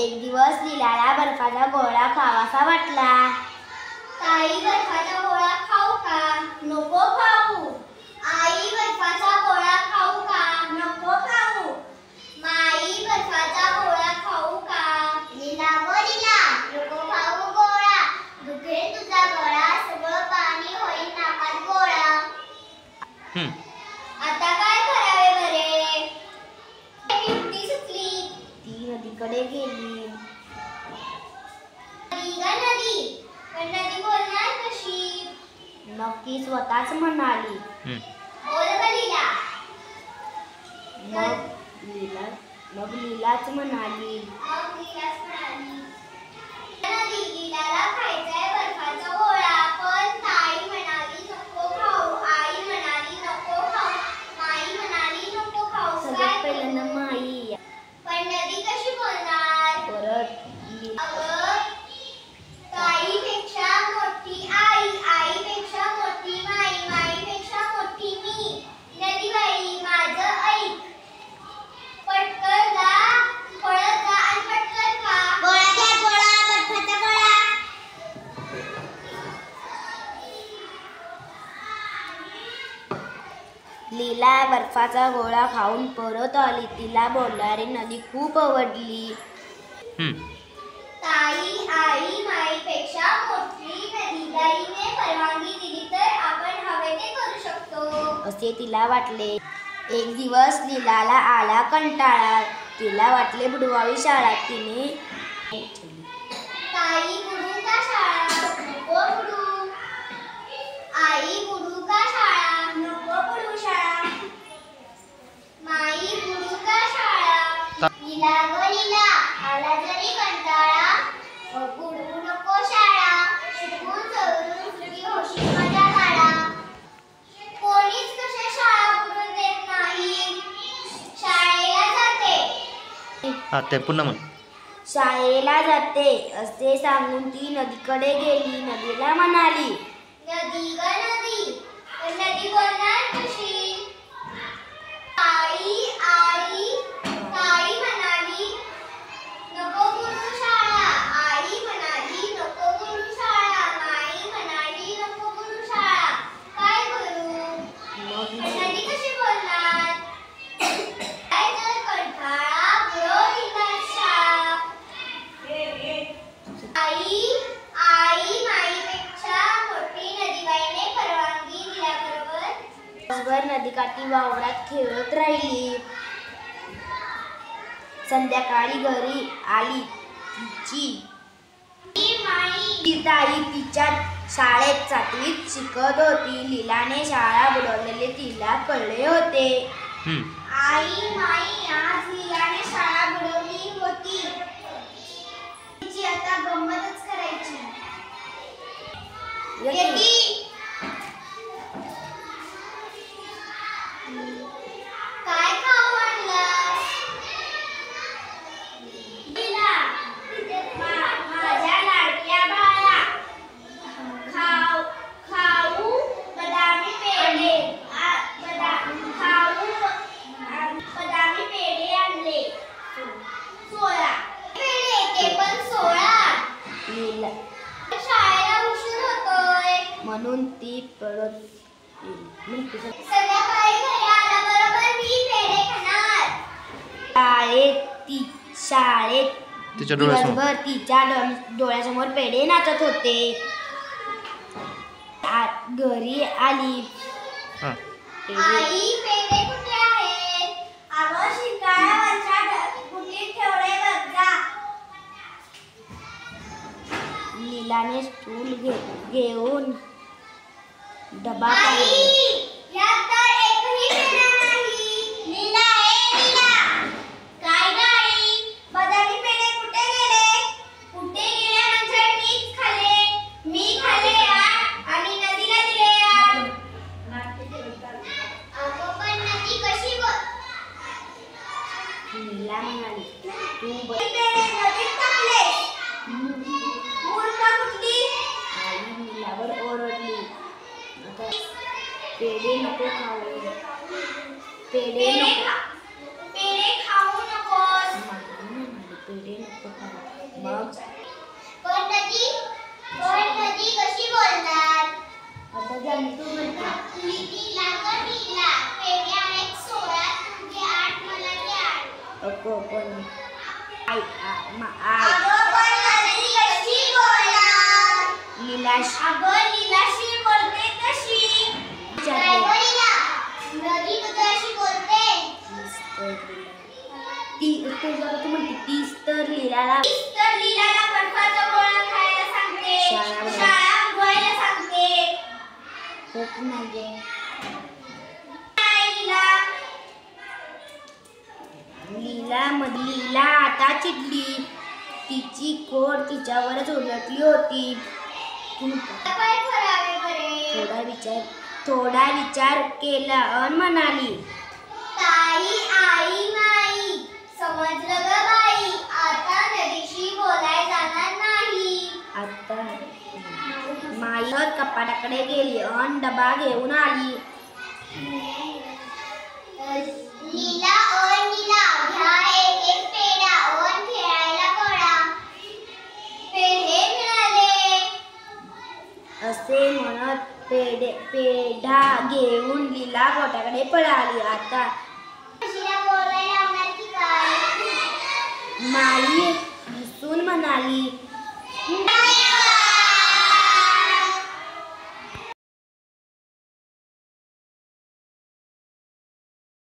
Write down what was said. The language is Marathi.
एक दिवस लीलाला बर्फाचा गोळा खावासा वाटला। ताई बर्फाचा गोळा खाऊ का? नको खाऊ। आई बर्फाचा गोळा खाऊ का? नको खाऊ। माई बर्फाचा गोळा खाऊ का? लीला गो लीला, नको खाऊ गोळा, दुखेल तुझा गळा, सगळं पाणी होईल नाकात गोळा। आता काय करावे बरे? युक्ती सुचली, ती नदीकडे गेली। नदी ग नदी, पण नदी बोलणार कशी? नक्की स्वतःच म्हणाली। बोल ग लीला। मग लीलाच म्हणाली। नदी लीलाला खायचाय बर्फाचा गोळा, पण ताई म्हणाली नको खाऊ, आई म्हणाली नको खाऊ, माई म्हणाली नको खाऊ। सगळ्यात पहिल्यांदा माई। पण नदी कशी बोलणार? परत अगं, ताईपेक्षा मोठी आई, आईपेक्षा मोठी माई, माईपेक्षा मोठी मी। नदी बाई माझं ऐक, पटकन जा, पळत जा आणि पटकन खा। गोळा घ्या गोळा, बर्फाचा गोळा। लीला बर्फाचा गोळा खाऊन परत आली। तिला बोलणारी नदी खूप आवडली। ताई आई माईपेक्षा मोठी नदीबाईने परवानगी दिली तर आपण हवे ते करू शकतो, असे तिला वाटले। एक दिवस लीलाला आला कंटाळा। तिला वाटले बुडवावी शाळा। तिने ताई बुडू का शाळा? नको बुडू। आई बुडू का शाळा? नको बुडू शाळा। माई बुडू का शाळा? लीला ग लीला, आला जरी कंटाळा, बुडू नको शाळा, शिकून सवरून सुखी होशील माझ्या बाळा। कोणीच कशा शाळा बुडून देत नाही, शाळेला जाते। ते पुन्हा म्हण। शाळेला जाते असे सांगून ती नदीकडे गेली। नदीला म्हणाली, नदी ग नदी, पण नदी बोलणार कशी? ताई म्हणाली नको बुडू शाळा, आई म्हणाली नको बुडू शाळा, माई म्हणाली नको बुडू शाळा, काय करू? नदी कशी बोलणार? काय जर कंटाळा, बुडव दिवस शाळा। आई माईपेक्षा मोठी नदीबाईने परवानगी दिल्याबरोबर दिवसभर नदीकाठी वावरात खेळत राहिली। संध्याकाळी घरी आली। तिची ताई तिच्या शाळेत 7वीत शिकत होती। लीलाने शाळा बुडवलेले तिला कळले होते। आई माई आज लीलाने शाळा बुडवली होती, तिची आता गंमतच करायची। काय खाऊ आणलंस? लीला, माझ्या लाडक्या बाळा, खाऊ बदामी पेढे, बदामी पेढे आणले, 16 पेढे, ते पण 16। लीला शाळेला उशीर होतोय म्हणून ती परत संध्याकाळी घरी आल्याबरोबर मी पेढे खाणार। शाळेत तिच्या डोळ्यासमोर दिवसभर तिच्या डोळ्यासमोर पेढे नाचत होते। घरी आली। आई पेढे कुठे आहेत? अगं शिंगाळ्यावरच्या कुठे ठेवले बघ जा। लीलाने स्टूल घेऊन डबा काढला। यात तर एकही पेढा नाही। लीला ए लीला, काय ग आई? बदामी पेढे कुठे गेले? कुठे गेले म्हणजे मीच खाल्ले, मी खाल्ले आणि नदीला दिले यार। अगं पण नदी कशी लीला म्हणाली, तू पेढे नदीत टाकले, मूर्ख कुठली? आई लीलावर ओरडली। पेढे नको खाऊ, पेढे नको पेढे खाऊ नकोस। पेढे नको खाऊ। मग पण नदी कशी बोलतात? आता जंतू म्हणते लीला ग लीला, पेढे आहेत 16, तुझे 8 मला ते 8. अगो पण आई अगं पण नदी कशी बोलणार? लीलाशी बोलते कशी? काय ग लीला? नदी तुझ्याशी बोलते? तू म्हणते तीच तर लीलाला तर लीलाला बर्फाचा गोळा खायला सांगते, शाळा उघडायला सांगते. खूप नाही लीला आता चिडली. तिची खोड तिच्यावरच उलटली होती. काय करावे बरे? थोडा विचार केला अन म्हणाली, ताई आई माई, समजलं ग बाई, आता नदीशी बोलाय जाणार नाही. आता माई कपाटाकडे गेली अन डबा घेऊन आली. लीला ओ लीला, घ्या एक पेढा ओन खेळायला पळा. पेढे मिळाले असे म्हणत पेढा घेऊन लीला गोट्याकडे पळाली. आता म्हशीला बोलायला लावणार की काय? माई हसून म्हणाली,